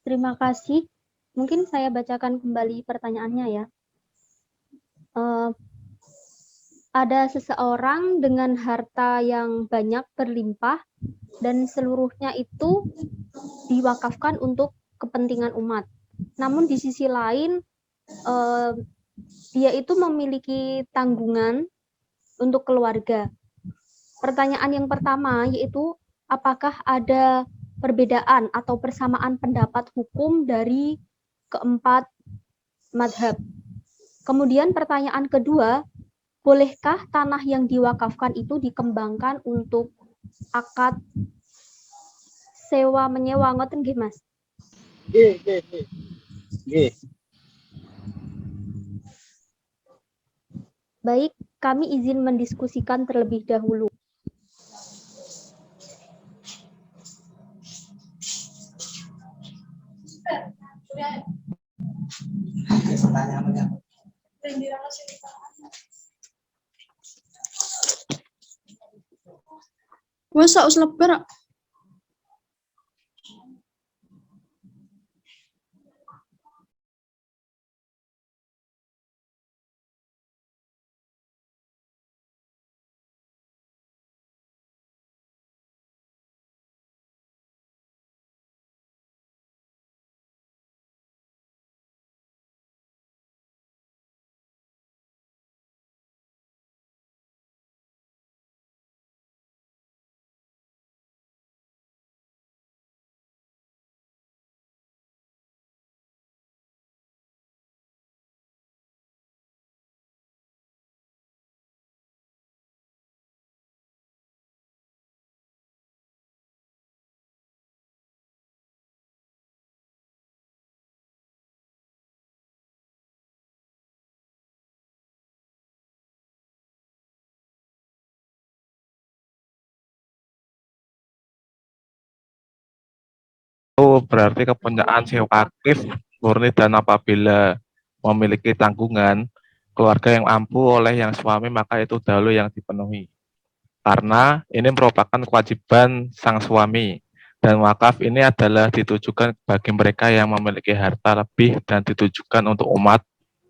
Terima kasih. Mungkin saya bacakan kembali pertanyaannya ya. Ada seseorang dengan harta yang banyak berlimpah dan seluruhnya itu diwakafkan untuk kepentingan umat. Namun di sisi lain, dia itu memiliki tanggungan untuk keluarga. Pertanyaan yang pertama yaitu, apakah ada perbedaan atau persamaan pendapat hukum dari keempat madhab? Kemudian pertanyaan kedua, bolehkah tanah yang diwakafkan itu dikembangkan untuk akad sewa menyewa? Ngoten nggih, Mas? Nggih. Baik, kami izin mendiskusikan terlebih dahulu. Wes sak lebar. Itu berarti kepunyaan sewa aktif murni dan apabila memiliki tanggungan keluarga yang mampu oleh yang suami maka itu dahulu yang dipenuhi. Karena ini merupakan kewajiban sang suami dan wakaf ini adalah ditujukan bagi mereka yang memiliki harta lebih dan ditujukan untuk umat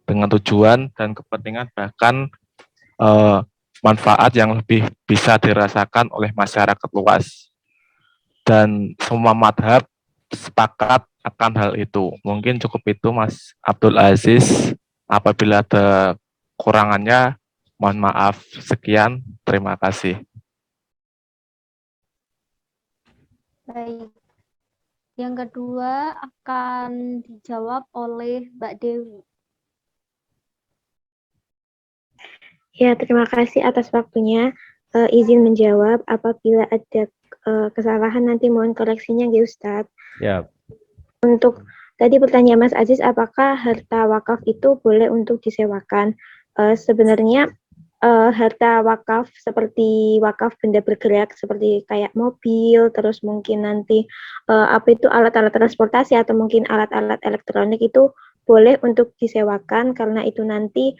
dengan tujuan dan kepentingan bahkan manfaat yang lebih bisa dirasakan oleh masyarakat luas. Dan semua madhab sepakat akan hal itu. Mungkin cukup itu Mas Abdul Aziz. Apabila ada kurangannya, mohon maaf. Sekian, terima kasih. Baik. Yang kedua akan dijawab oleh Mbak Dewi. Ya, terima kasih atas waktunya. Izin menjawab, apabila ada kesalahan nanti mohon koreksinya ya Ustadz. Ya. Untuk tadi pertanyaan Mas Aziz, apakah harta wakaf itu boleh untuk disewakan? Sebenarnya harta wakaf seperti wakaf benda bergerak seperti kayak mobil, terus mungkin nanti alat-alat transportasi atau mungkin alat-alat elektronik itu boleh untuk disewakan karena itu nanti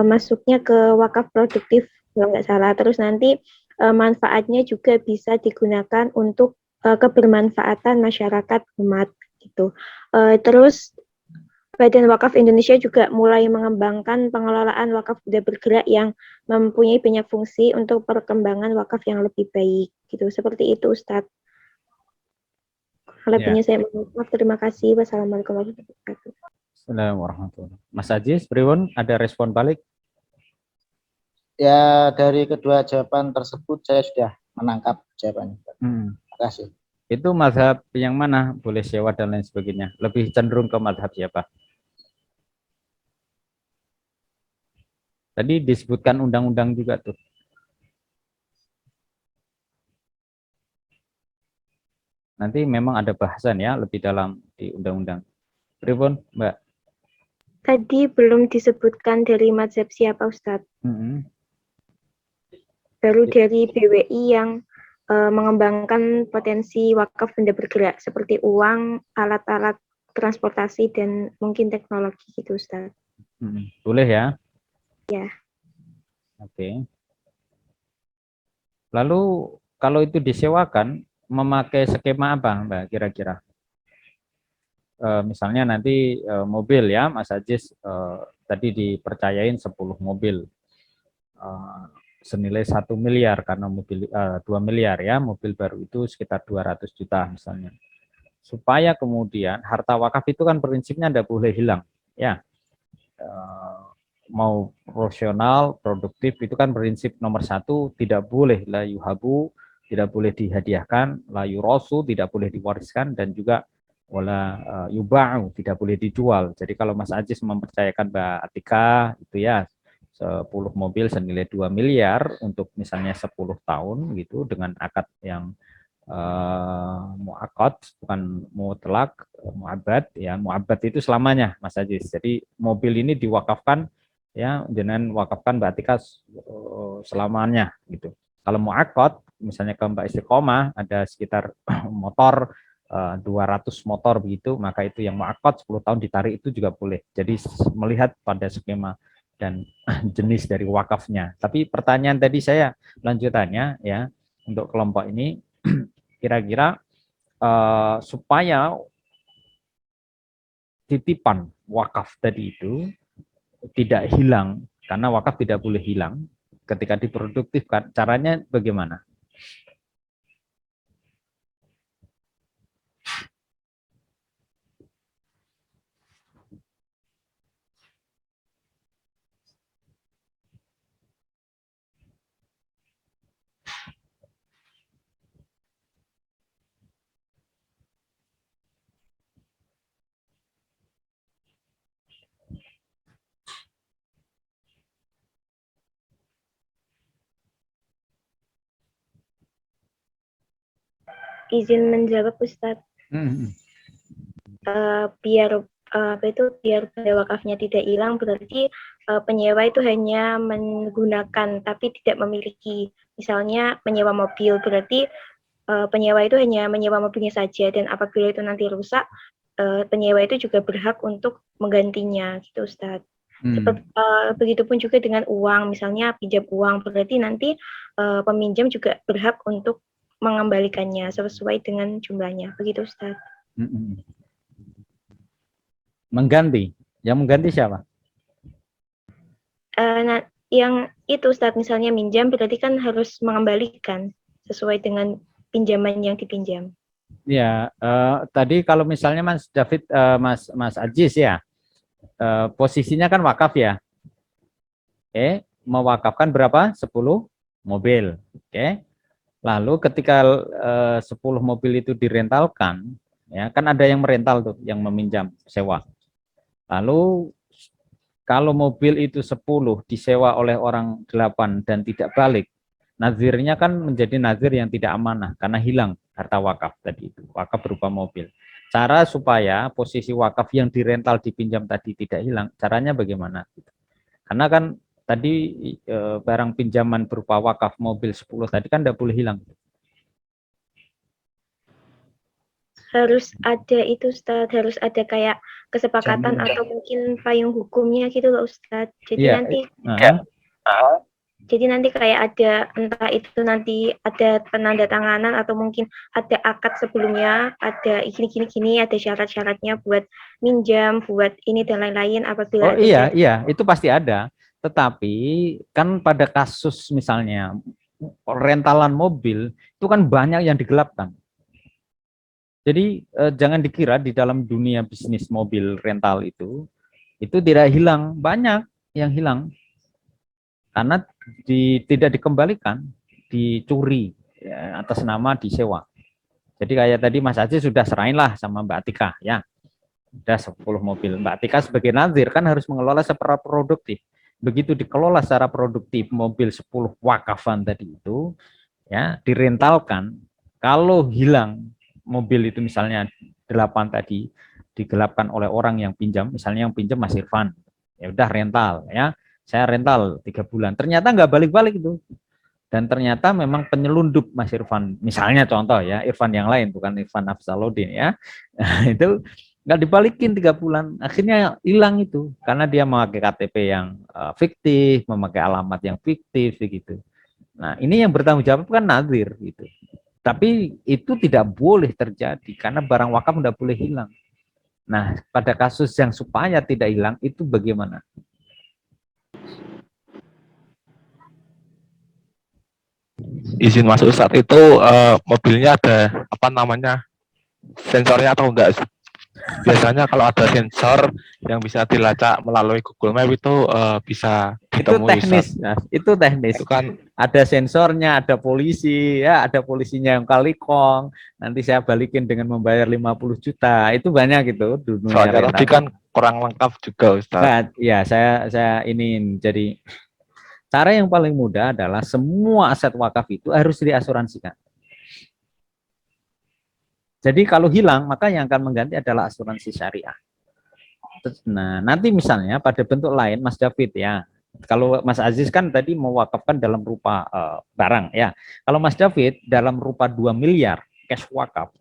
masuknya ke wakaf produktif kalau nggak salah. Terus nanti manfaatnya juga bisa digunakan untuk kebermanfaatan masyarakat umat gitu. Terus Badan Wakaf Indonesia juga mulai mengembangkan pengelolaan wakaf benda bergerak yang mempunyai banyak fungsi untuk perkembangan wakaf yang lebih baik gitu. Seperti itu Ustadz. Lebihnya saya mohon maaf. Terima kasih. Wassalamualaikum warahmatullahi wabarakatuh. Assalamualaikum warahmatullahi wabarakatuh. Mas Aziz, Priwon, ada respon balik? Ya, dari kedua jawaban tersebut saya sudah menangkap jawabannya. Terima kasih. Itu mazhab yang mana? Boleh sewa dan lain sebagainya. Lebih cenderung ke mazhab siapa? Tadi disebutkan undang-undang juga tuh. nanti memang ada bahasan ya lebih dalam di undang-undang. Pripun, Mbak? Tadi belum disebutkan dari mazhab siapa Ustadz. Baru dari BWI yang mengembangkan potensi wakaf benda bergerak seperti uang, alat-alat transportasi, dan mungkin teknologi gitu Ustadz. Boleh ya? Ya. Oke. Lalu kalau itu disewakan, memakai skema apa Mbak kira-kira? Misalnya nanti mobil ya, Mas Ajis tadi dipercayain 10 mobil. Senilai 1 miliar karena mobil 2 miliar ya, mobil baru itu sekitar 200 juta misalnya. Supaya kemudian harta wakaf itu kan prinsipnya tidak boleh hilang ya. Mau profesional, produktif itu kan prinsip nomor 1, tidak boleh la yuhabu, tidak boleh dihadiahkan, la yurasu, tidak boleh diwariskan, dan juga wala yuba'u, tidak boleh dijual. Jadi kalau Mas Ajis mempercayakan Mbak Atika itu ya 10 mobil senilai 2 miliar untuk misalnya 10 tahun gitu dengan akad yang mu'akad, bukan mutlak, mu'abad ya. Mu'abad itu selamanya Mas Ajis. Jadi mobil ini diwakafkan ya, dengan wakafkan Mbak Atika selamanya gitu. Kalau mu'akad misalnya ke Mbak Istiqomah ada sekitar motor 200 motor begitu, maka itu yang mu'akad 10 tahun ditarik itu juga boleh. Jadi melihat pada skema dan jenis dari wakafnya. Tapi pertanyaan tadi saya lanjutannya ya untuk kelompok ini kira-kira supaya titipan wakaf tadi itu tidak hilang, karena wakaf tidak boleh hilang ketika diproduktifkan, caranya bagaimana? Izin menjawab Ustadz. Biar biar benda wakafnya tidak hilang, berarti penyewa itu hanya menggunakan tapi tidak memiliki. Misalnya menyewa mobil, berarti penyewa itu hanya menyewa mobilnya saja, dan apabila itu nanti rusak, penyewa itu juga berhak untuk menggantinya gitu Ustadz. Begitupun juga dengan uang, misalnya pinjam uang, berarti nanti peminjam juga berhak untuk mengembalikannya sesuai dengan jumlahnya, begitu Ustadz. Mengganti, yang mengganti siapa? Nah, yang itu Ustadz, misalnya minjam berarti kan harus mengembalikan sesuai dengan pinjaman yang dipinjam. Ya, tadi kalau misalnya Mas David, Mas Ajis ya, posisinya kan wakaf ya. Oke, mewakafkan berapa? 10 mobil. Oke. Lalu ketika 10 mobil itu direntalkan, ya kan ada yang merental tuh, yang meminjam sewa. Lalu kalau mobil itu 10 disewa oleh orang 8 dan tidak balik, nazirnya kan menjadi nazir yang tidak amanah karena hilang harta wakaf tadi itu. Wakaf berupa mobil. Cara supaya posisi wakaf yang dirental dipinjam tadi tidak hilang, caranya bagaimana? Karena kan tadi barang pinjaman berupa wakaf mobil 10 tadi kan tidak boleh hilang. Harus ada itu Ustadz, harus ada kayak kesepakatan atau mungkin payung hukumnya gitu loh Ustadz. Jadi jadi nanti kayak ada, entah itu nanti ada penandatanganan atau mungkin ada akad sebelumnya, ada gini, ada syarat-syaratnya buat minjam, buat ini dan lain-lain apabila iya, itu pasti ada. Tetapi kan pada kasus misalnya rentalan mobil itu kan banyak yang digelapkan. Jadi jangan dikira di dalam dunia bisnis mobil rental itu tidak hilang, banyak yang hilang karena tidak dikembalikan, dicuri ya, atas nama disewa. Jadi kayak tadi Mas Aziz sudah serahin lah sama Mbak Atika ya, udah 10 mobil. Mbak Atika sebagai nazir kan harus mengelola secara produktif. Begitu dikelola secara produktif mobil 10 wakafan tadi itu ya direntalkan, kalau hilang mobil itu misalnya 8 tadi digelapkan oleh orang yang pinjam, misalnya yang pinjam Mas Irfan, ya udah rental ya, saya rental 3 bulan, ternyata nggak balik-balik itu, dan ternyata memang penyelundup Mas Irfan, misalnya contoh ya, Irfan yang lain bukan Irfan Afzaluddin ya, itu nggak dibalikin 3 bulan, akhirnya hilang itu karena dia memakai KTP yang fiktif, memakai alamat yang fiktif begitu. Nah ini yang bertanggung jawab kan nazir gitu. Tapi itu tidak boleh terjadi karena barang wakaf tidak boleh hilang. Nah, pada kasus yang supaya tidak hilang itu bagaimana? Izin masuk saat itu mobilnya ada apa namanya sensornya atau enggak? Biasanya kalau ada sensor yang bisa dilacak melalui Google Map itu bisa ditemui. Itu teknis, Mas. Itu teknis. Itu kan ada sensornya, ada polisi, ya, ada polisinya yang kalikong. Nanti saya balikin dengan membayar 50 juta. Itu banyak gitu dunia. Soalnya tadi kan kurang lengkap juga, Ustaz. Nah, ya, saya ini jadi cara yang paling mudah adalah semua aset wakaf itu harus diasuransikan. Jadi kalau hilang, maka yang akan mengganti adalah asuransi syariah. Nah, nanti misalnya pada bentuk lain, Mas David ya, kalau Mas Aziz kan tadi mewakafkan dalam rupa barang ya. Kalau Mas David dalam rupa 2 miliar cash wakaf.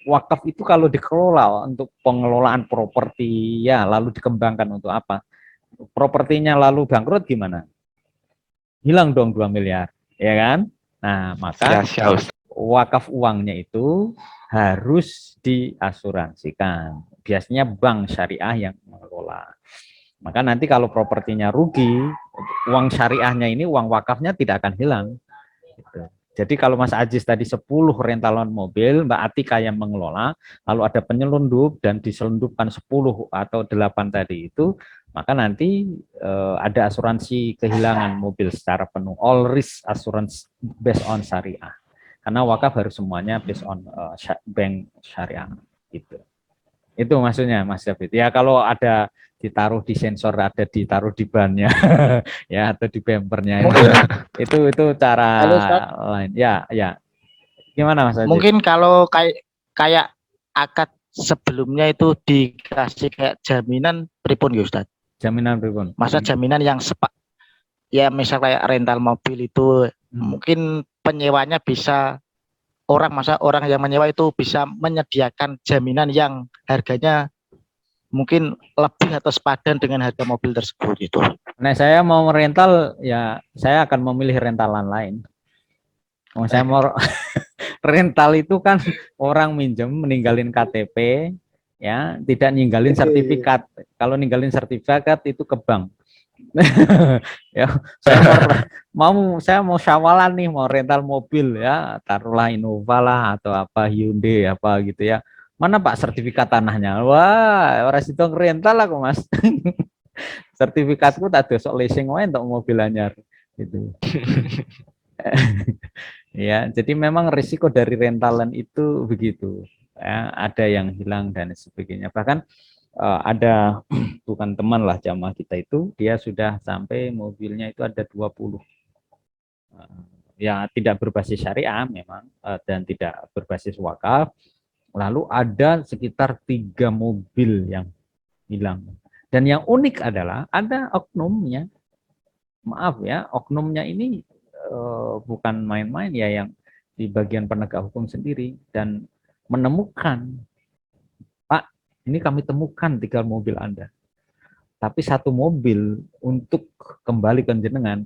Wakaf itu kalau dikelola untuk pengelolaan properti ya, lalu dikembangkan untuk apa? Propertinya lalu bangkrut gimana? Hilang dong 2 miliar, ya kan? Nah, maka wakaf uangnya itu harus diasuransikan. Biasanya bank syariah yang mengelola. Maka nanti kalau propertinya rugi, uang syariahnya ini, uang wakafnya tidak akan hilang. Gitu. Jadi kalau Mas Aziz tadi 10 rentalan mobil, Mbak Atika yang mengelola, lalu ada penyelundup dan diselundupkan 10 atau 8 tadi itu, maka nanti ada asuransi kehilangan mobil secara penuh, all risk assurance based on syariah. Karena wakaf harus semuanya based on bank syariah gitu. Itu maksudnya Mas David. Ya kalau ada ditaruh di sensor, ada ditaruh di bannya ya atau di bempernya itu cara lain. Ya. Gimana Mas David? Mungkin kalau kayak akad sebelumnya itu dikasih kayak jaminan pripun ya Ustaz? Jaminan pripun? Masa jaminan yang ya misal kayak rental mobil itu mungkin penyewanya bisa orang yang menyewa itu bisa menyediakan jaminan yang harganya mungkin lebih atau sepadan dengan harga mobil tersebut itu. Nah, saya mau rental ya saya akan memilih rentalan lain. Saya mau rental itu kan orang minjem meninggalin KTP ya, tidak ninggalin sertifikat. Kalau ninggalin sertifikat itu ke bank. Ya, saya mau syawalan nih, mau rental mobil ya, taruhlah Innova lah atau apa Hyundai apa gitu ya. Mana Pak sertifikat tanahnya? Wah, orang situ rental aku Mas. Sertifikatku tak ada sok leasing wae untuk mobil anyar gitu. Ya, jadi memang risiko dari rentalan itu begitu. Ya, ada yang hilang dan sebagainya. Bahkan ada bukan teman lah jamaah kita itu, dia sudah sampai mobilnya itu ada 20. Ya tidak berbasis syariah memang dan tidak berbasis wakaf. Lalu ada sekitar 3 mobil yang hilang. Dan yang unik adalah ada oknumnya. Maaf ya, oknumnya ini bukan main-main ya, yang di bagian penegak hukum sendiri dan menemukan, Pak, ini kami temukan 3 mobil Anda. Tapi 1 mobil untuk kembali ke jenengan,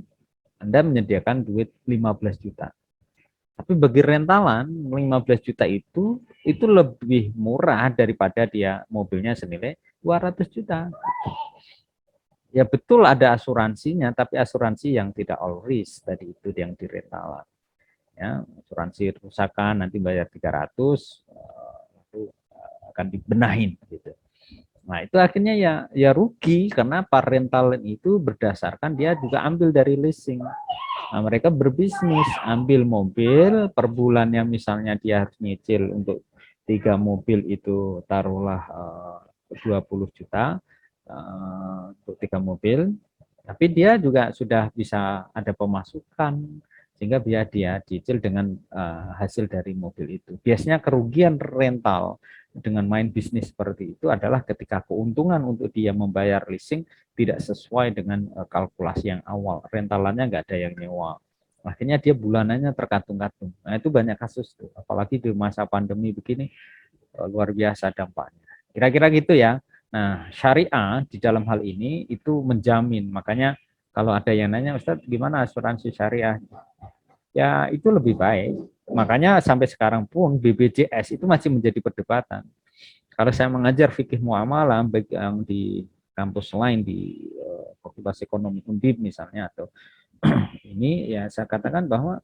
Anda menyediakan duit 15 juta. Tapi bagi rentalan 15 juta itu lebih murah daripada dia mobilnya senilai 200 juta. Ya betul ada asuransinya, tapi asuransi yang tidak all risk tadi itu yang di rentalan. Ya, asuransi kerusakan nanti bayar 300 itu akan dibenahin gitu. Nah, itu akhirnya ya rugi karena par rentalan itu berdasarkan dia juga ambil dari leasing. Nah, mereka berbisnis, ambil mobil per bulannya, misalnya dia harus nyicil untuk 3 mobil itu taruhlah 20 juta untuk 3 mobil, tapi dia juga sudah bisa ada pemasukan sehingga biar dia cicil dengan hasil dari mobil itu. Biasanya kerugian rental dengan main bisnis seperti itu adalah ketika keuntungan untuk dia membayar leasing tidak sesuai dengan kalkulasi yang awal. Rentalannya nggak ada yang nyewa. Akhirnya dia bulanannya terkatung-katung. Nah, itu banyak kasus tuh. Apalagi di masa pandemi begini, luar biasa dampaknya. Kira-kira gitu ya. Nah, syariah di dalam hal ini itu menjamin. Makanya kalau ada yang nanya, Ustadz, gimana asuransi syariah? Ya, itu lebih baik. Makanya sampai sekarang pun BPJS itu masih menjadi perdebatan. Kalau saya mengajar fikih muamalah baik yang di kampus lain di Fakultas Ekonomi Undip misalnya atau ini ya saya katakan bahwa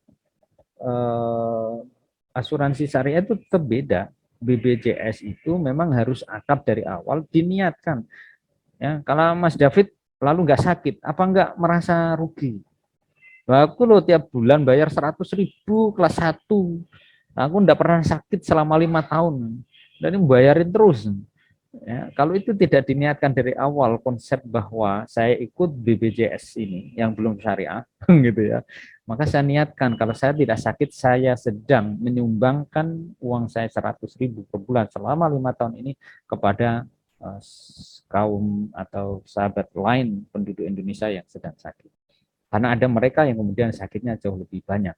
asuransi syariah itu tetap beda. BPJS itu memang harus akad dari awal diniatkan. Ya, kalau Mas David lalu nggak sakit, apa nggak merasa rugi? Aku loh tiap bulan bayar 100.000 kelas 1. Aku enggak pernah sakit selama 5 tahun. Dan ini bayarin terus. Ya, kalau itu tidak diniatkan dari awal konsep bahwa saya ikut BPJS ini yang belum syariah gitu ya. Maka saya niatkan kalau saya tidak sakit saya sedang menyumbangkan uang saya 100.000 per bulan selama 5 tahun ini kepada kaum atau sahabat lain penduduk Indonesia yang sedang sakit. Karena ada mereka yang kemudian sakitnya jauh lebih banyak.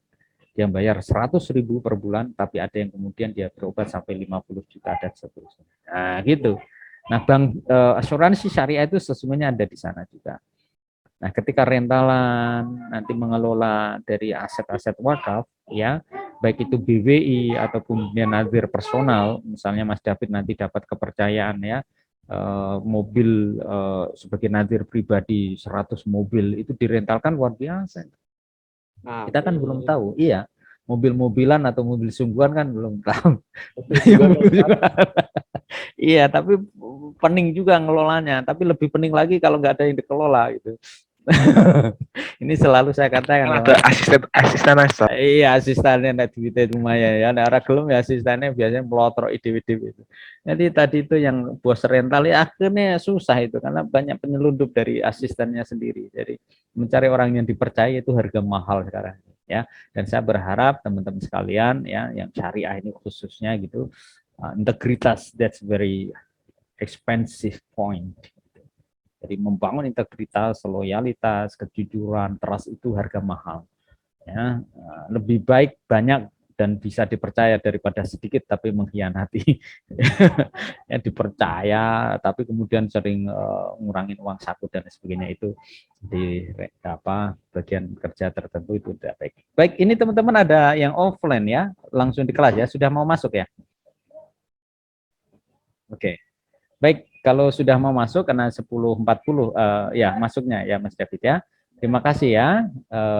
Dia bayar 100.000 per bulan, tapi ada yang kemudian dia berobat sampai 50 juta dan seterusnya. Nah, gitu. Nah, bank asuransi syariah itu sesungguhnya ada di sana juga. Nah, ketika rentalan nanti mengelola dari aset-aset wakaf, ya, baik itu BWI ataupun dia nazir personal, misalnya Mas David nanti dapat kepercayaan ya, mobil sebagai nazir pribadi 100 mobil itu direntalkan luar biasa. Kita kan belum tahu, iya, mobil-mobilan atau mobil sungguhan kan belum tahu. Iya, tapi pening juga ngelolanya, tapi lebih pening lagi kalau nggak ada yang dikelola gitu. Ini selalu saya katakan ada asisten. Iya, asistennya nek duwite lumayan ya. Nek ora gelem ya asistennya biasanya melotrok ide-ide itu. Jadi tadi itu yang bos rental ya akhirnya susah itu karena banyak penyelundup dari asistennya sendiri. Jadi mencari orang yang dipercaya itu harga mahal sekarang ya. Dan saya berharap teman-teman sekalian ya yang syariah ini khususnya gitu integritas that's very expensive point. Jadi membangun integritas, loyalitas, kejujuran, trust itu harga mahal. Ya, lebih baik banyak dan bisa dipercaya daripada sedikit tapi mengkhianati. Ya, dipercaya tapi kemudian sering ngurangin uang saku dan sebagainya itu di bagian kerja tertentu itu tidak baik. Baik, ini teman-teman ada yang offline ya, langsung di kelas ya, sudah mau masuk ya? Oke. Baik, kalau sudah mau masuk karena 10.40 ya masuknya ya Mas David ya. Terima kasih ya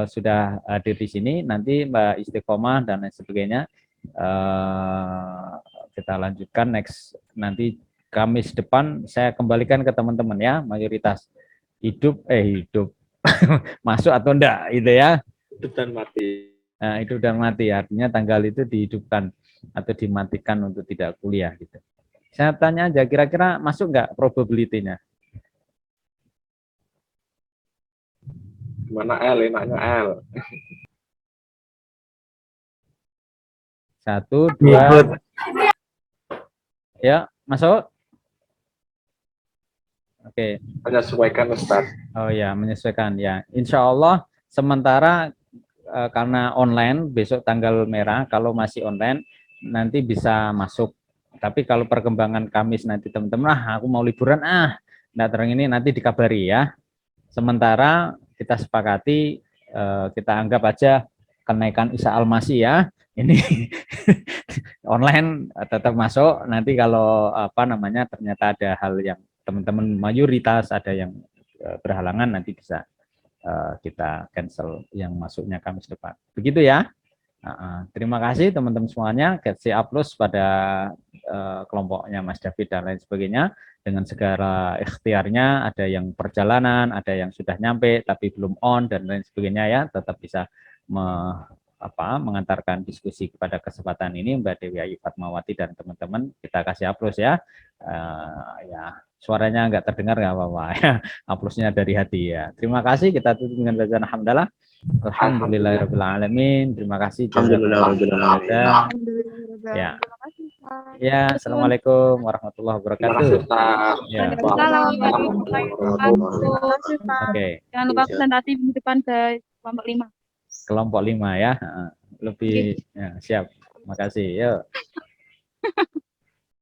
sudah hadir di sini. Nanti Mbak Istiqomah dan lain sebagainya kita lanjutkan next nanti Kamis depan saya kembalikan ke teman-teman ya mayoritas hidup masuk atau enggak itu ya. Hidup dan mati. Nah, hidup dan mati artinya tanggal itu dihidupkan atau dimatikan untuk tidak kuliah gitu. Saya tanya aja, kira-kira masuk nggak probability-nya? Gimana L? Enaknya L. 1, 2. Ya, masuk? Oke. Menyesuaikan Ustaz. Oh ya, menyesuaikan ya. Insya Allah sementara karena online, besok tanggal merah, kalau masih online, nanti bisa masuk. Tapi kalau perkembangan Kamis nanti teman-teman, aku mau liburan, enggak terang ini nanti dikabari ya. Sementara kita sepakati, kita anggap aja kenaikan Isa Al-Masih ya. Ini online tetap masuk. Nanti kalau ternyata ada hal yang teman-teman mayoritas ada yang berhalangan nanti bisa kita cancel yang masuknya Kamis depan. Begitu ya. Terima kasih teman-teman semuanya. Kasih aplaus pada kelompoknya Mas David dan lain sebagainya dengan segala ikhtiarnya. Ada yang perjalanan, ada yang sudah nyampe tapi belum on dan lain sebagainya ya. Tetap bisa mengantarkan diskusi kepada kesempatan ini Mbak Dewi Ayu Fatmawati dan teman-teman. Kita kasih aplaus ya. Ya suaranya nggak terdengar nggak apa-apa ya. Aplausnya dari hati ya. Terima kasih, kita tutup dengan bacaan hamdalah. Alhamdulillahirabbil alamin. Terima kasih. Alhamdulillahirobbilalamin. Ya. Terima kasih, Pak. Ya, assalamualaikum warahmatullahi wabarakatuh. Ya. Waalaikumsalam warahmatullahi wabarakatuh. Oke, Jangan lupa presentasi minggu depan ke kelompok 5. kelompok 5 ya. Lebih ya, siap. Makasih. Yuk.